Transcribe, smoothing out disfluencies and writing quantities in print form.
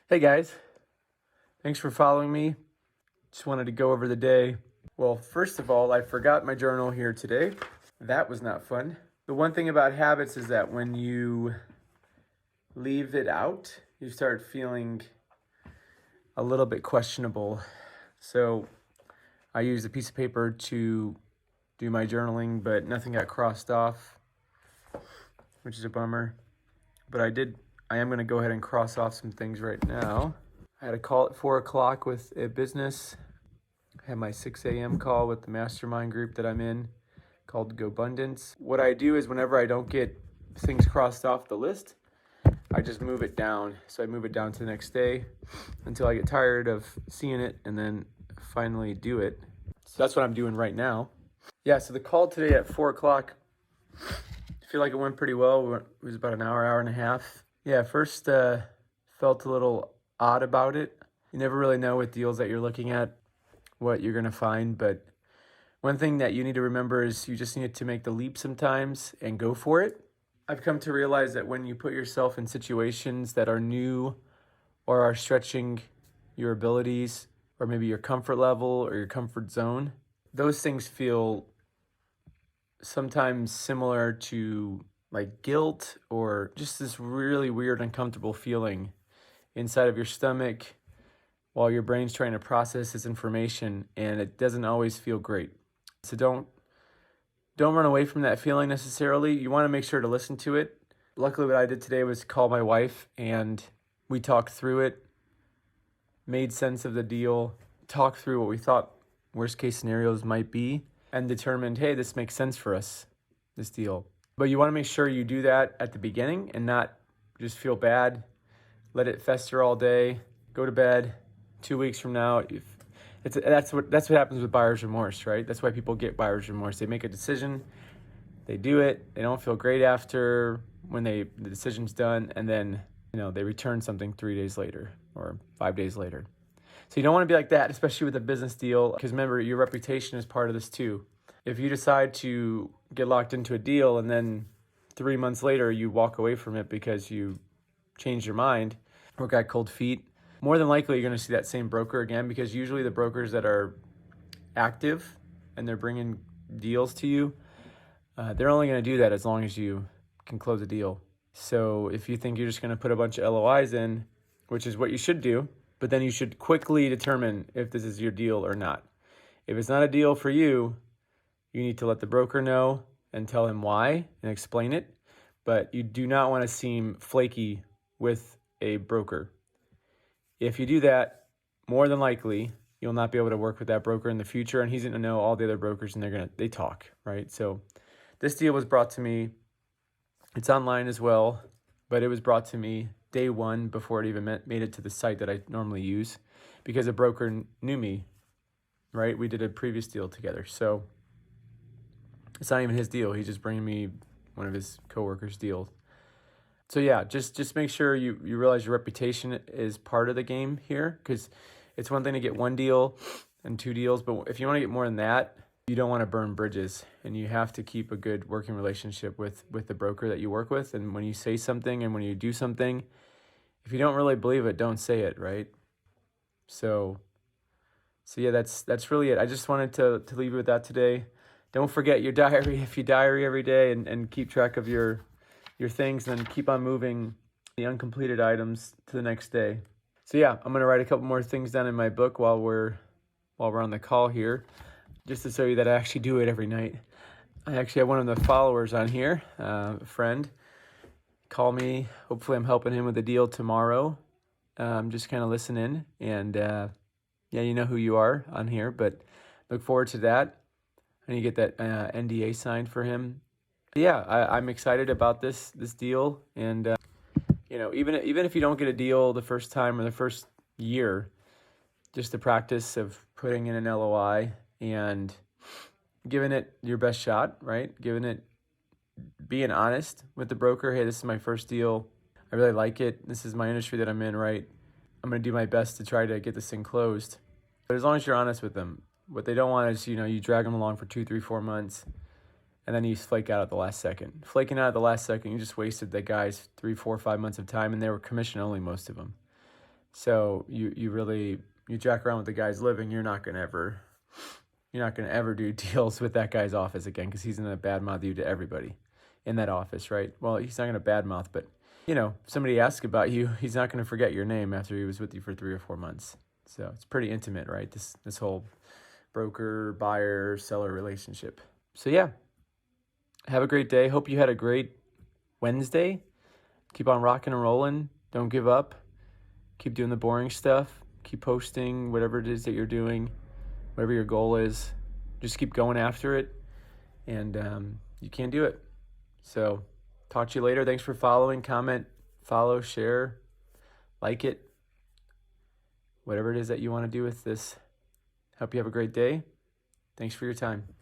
Hey guys, thanks for following me. Just wanted to go over the day. Well, first of all, I forgot my journal here today. That was not fun. The one thing about habits is that when you leave it out, you start feeling a little bit questionable. So I used a piece of paper to do my journaling, but nothing got crossed off, which is a bummer. But I am going to go ahead and cross off some things right now. I had a call at 4 o'clock with a business. I had my 6 a.m. call with the mastermind group that I'm in called GoBundance. What I do is whenever I don't get things crossed off the list, I just move it down. So I move it down to the next day until I get tired of seeing it and then finally do it. So that's what I'm doing right now. Yeah, so the call today at 4 o'clock, I feel like it went pretty well. It was about an hour and a half. Yeah, first felt a little odd about it. You never really know with deals that you're looking at what you're going to find, but one thing that you need to remember is you just need to make the leap sometimes and go for it. I've come to realize that when you put yourself in situations that are new or are stretching your abilities or maybe your comfort level or your comfort zone, those things feel sometimes similar to like guilt or just this really weird, uncomfortable feeling inside of your stomach while your brain's trying to process this information, and it doesn't always feel great. So don't run away from that feeling necessarily. You want to make sure to listen to it. Luckily, what I did today was call my wife and we talked through it, made sense of the deal, talked through what we thought worst case scenarios might be, and determined, hey, this makes sense for us, this deal. But you want to make sure you do that at the beginning and not just feel bad, let it fester all day, go to bed. 2 weeks from now, that's what happens with buyer's remorse, right? That's why people get buyer's remorse. They make a decision, they do it, they don't feel great after when the decision's done, and then they return something 3 days later or 5 days later. So you don't want to be like that, especially with a business deal, because remember, your reputation is part of this too. If you decide to get locked into a deal and then 3 months later you walk away from it because you changed your mind or got cold feet, more than likely you're going to see that same broker again, because usually the brokers that are active and they're bringing deals to you, they're only going to do that as long as you can close a deal. So if you think you're just going to put a bunch of LOIs in, which is what you should do, but then you should quickly determine if this is your deal or not. If it's not a deal for you, you need to let the broker know and tell him why and explain it. But you do not want to seem flaky with a broker. If you do that, more than likely, you'll not be able to work with that broker in the future, and he's going to know all the other brokers, and they talk, right? So this deal was brought to me. It's online as well, but it was brought to me day one before it even made it to the site that I normally use, because a broker knew me, right? We did a previous deal together. So it's not even his deal. He's just bringing me one of his coworkers' deals. So yeah, just make sure you realize your reputation is part of the game here, because it's one thing to get one deal and 2 deals, but if you want to get more than that, you don't want to burn bridges, and you have to keep a good working relationship with the broker that you work with. And when you say something and when you do something, if you don't really believe it, don't say it, right? So yeah, that's really it. I just wanted to leave you with that today. Don't forget your diary. If you diary every day and keep track of your things, and then keep on moving the uncompleted items to the next day. So yeah, I'm going to write a couple more things down in my book while we're on the call here, just to show you that I actually do it every night. I actually have one of the followers on here, a friend, call me. Hopefully I'm helping him with a deal tomorrow. Just kind of listening, and yeah, you know who you are on here, but look forward to that. I need to get that NDA signed for him. Yeah, I'm excited about this deal, and even if you don't get a deal the first time or the first year, just the practice of putting in an LOI and giving it your best shot, right? Being honest with the broker. Hey, this is my first deal. I really like it. This is my industry that I'm in, right? I'm going to do my best to try to get this thing closed. But as long as you're honest with them, what they don't want is, you drag them along for 2, 3, 4 months, and then you flake out at the last second. Flaking out at the last second, you just wasted that guy's 3, 4, 5 months of time, and they were commission only, most of them. So you jack around with the guy's living, you're not gonna ever do deals with that guy's office again, because he's gonna badmouth you to everybody in that office, right? Well, he's not gonna badmouth, but if somebody asks about you, he's not gonna forget your name after he was with you for 3 or 4 months. So it's pretty intimate, right? This whole broker, buyer, seller relationship. So yeah, have a great day. Hope you had a great Wednesday. Keep on rocking and rolling. Don't give up. Keep doing the boring stuff. Keep posting whatever it is that you're doing, whatever your goal is. Just keep going after it, and you can do it. So talk to you later. Thanks for following. Comment, follow, share, like it. Whatever it is that you want to do with this. Hope you have a great day. Thanks for your time.